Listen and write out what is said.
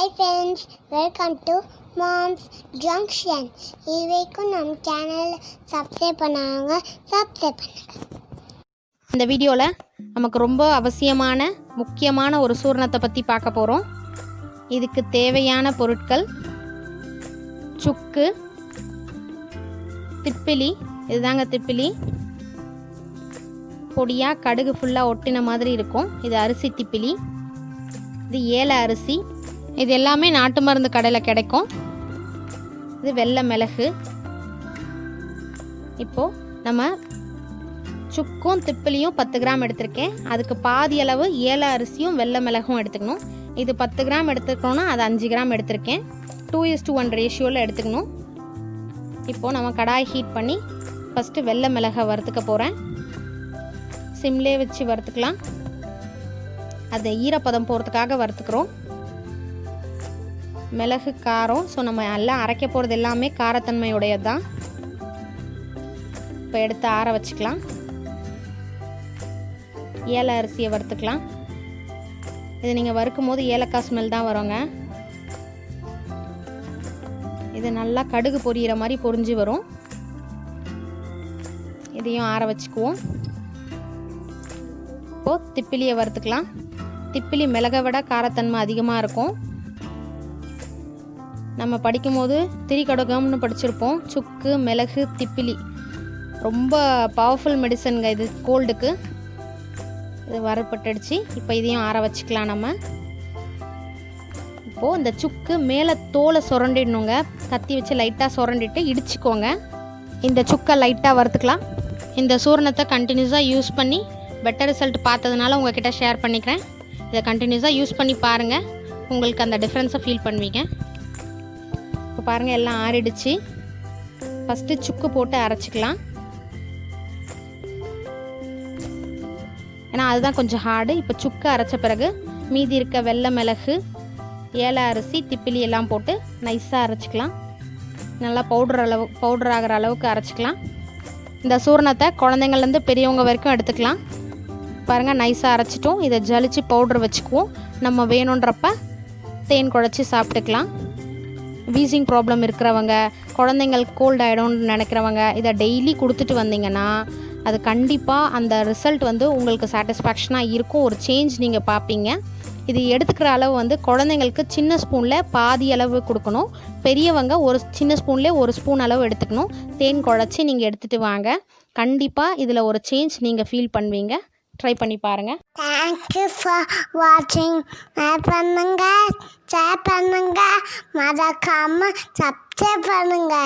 Hi friends, welcome to Mom's Junction. இதுவரைக்கும் நம்ம channel subscribe பண்ணாங்க சப்ஸ்கிரைப் பண்ணுங்க. இந்த வீடியோவில் நமக்கு ரொம்ப அவசியமான முக்கியமான ஒரு சூரணத்தை பற்றி பார்க்க போகிறோம். இதுக்கு தேவையான பொருட்கள் சுக்கு, திப்பிலி, இதுதாங்க திப்பிலி, பொடியாக கடுகு ஃபுல்லாக ஒட்டின மாதிரி இருக்கும். இது அரிசி திப்பிலி, இது ஏல அரிசி, இது எல்லாமே நாட்டு மருந்து கடையில் கிடைக்கும். இது வெள்ளை மிளகு. இப்போது நம்ம சுக்கும் திப்பிலியும் 10 கிராம் எடுத்திருக்கேன். அதுக்கு பாதி அளவு ஏல அரிசியும் வெள்ளை மிளகும் எடுத்துக்கணும். இது 10 கிராம் எடுத்துக்கணும்னா அது 5 கிராம் எடுத்திருக்கேன். 2:1 ரேஷியோவில் எடுத்துக்கணும். இப்போது நம்ம கடாய் ஹீட் பண்ணி ஃபஸ்ட்டு வெள்ளை மிளகை வறுத்துக்க போகிறேன். சிம்லே வச்சு வறுத்துக்கலாம். அதை ஈரப்பதம் போகிறதுக்காக வறுத்துக்கிறோம். மிளகு காரம், ஸோ நம்ம எல்லாம் அரைக்க போகிறது எல்லாமே காரத்தன்மையுடையது தான். இப்போ எடுத்து ஆற வச்சுக்கலாம். ஏல அரிசியை வறுத்துக்கலாம். இது நீங்கள் வறுக்கும் போது ஏலக்காய் ஸ்மெல் தான் வருங்க. இது நல்லா கடுகு பொரியிற மாதிரி பொரிஞ்சு வரும். இதையும் ஆற வச்சுக்குவோம். இப்போது திப்பிலியை வறுத்துக்கலாம். திப்பிலி மிளகை விட காரத்தன்மை அதிகமாக இருக்கும். நம்ம படிக்கும்போது திரிகடுகம்னு படிச்சிருப்போம். சுக்கு, மிளகு, திப்பிலி ரொம்ப பவர்ஃபுல் மெடிசனுங்க இது கோல்டுக்கு. இது வறுப்பட்டுடுச்சு. இப்போ இதையும் ஆற வச்சுக்கலாம். நம்ம இப்போது இந்த சுக்கு மேலே தோலை சுரண்டிடணுங்க. கத்தி வச்சு லைட்டாக சுரண்டிட்டு இடிச்சுக்கோங்க. இந்த சுக்கை லைட்டாக வறுத்துக்கலாம். இந்த சூரணத்தை கண்டினியூஸாக யூஸ் பண்ணி பெட்டர் ரிசல்ட் பார்த்ததுனால உங்கள்கிட்ட ஷேர் பண்ணிக்கிறேன். இதை கண்டினியூஸாக யூஸ் பண்ணி பாருங்கள். உங்களுக்கு அந்த டிஃப்ரென்ஸை ஃபீல் பண்ணுவீங்க. இப்போ பாருங்கள், எல்லாம் ஆறிடுச்சு. ஃபஸ்ட்டு சுக்கு போட்டு அரைச்சிக்கலாம். ஏன்னா அதுதான் கொஞ்சம் ஹார்டு. இப்போ சுக்கு அரைச்ச பிறகு மீதி இருக்க வெள்ளை மிளகு, ஏல அரிசி, திப்பிலி எல்லாம் போட்டு நைஸாக அரைச்சிக்கலாம். நல்லா பவுடர் ஆகிற அளவுக்கு அரைச்சிக்கலாம். இந்த சூரணத்தை குழந்தைங்கள்லேருந்து பெரியவங்க வரைக்கும் எடுத்துக்கலாம். பாருங்கள், நைஸாக அரைச்சிட்டோம். இதை ஜலிச்சு பவுடர் வச்சுக்குவோம். நம்ம வேணுன்றப்ப தேன் குழச்சி சாப்பிட்டுக்கலாம். வீசிங் ப்ராப்ளம் இருக்கிறவங்க, குழந்தைங்களுக்கு கோல்ட் ஆகிடும்னு நினைக்கிறவங்க இதை டெய்லி கொடுத்துட்டு வந்தீங்கன்னா அது கண்டிப்பாக அந்த ரிசல்ட் உங்களுக்கு சாட்டிஸ்ஃபேக்ஷனாக இருக்கும். ஒரு சேஞ்ச் நீங்கள் பார்ப்பீங்க. இது எடுத்துக்கிற அளவு குழந்தைங்களுக்கு சின்ன ஸ்பூனில் பாதி அளவு கொடுக்கணும். பெரியவங்க ஒரு சின்ன ஸ்பூன்லேயே 1 ஸ்பூன் அளவு எடுத்துக்கணும். தேன் குழச்சி நீங்கள் எடுத்துகிட்டு வாங்க. கண்டிப்பாக இதில் ஒரு சேஞ்ச் நீங்கள் ஃபீல் பண்ணுவீங்க. ட்ரை பண்ணி பாருங்கள். தேங்க்யூ ஃபார் வாட்சிங். பண்ணுங்க, ஷேர் பண்ணுங்க, மறக்காம சப்ஸ்கிரைப் பண்ணுங்க.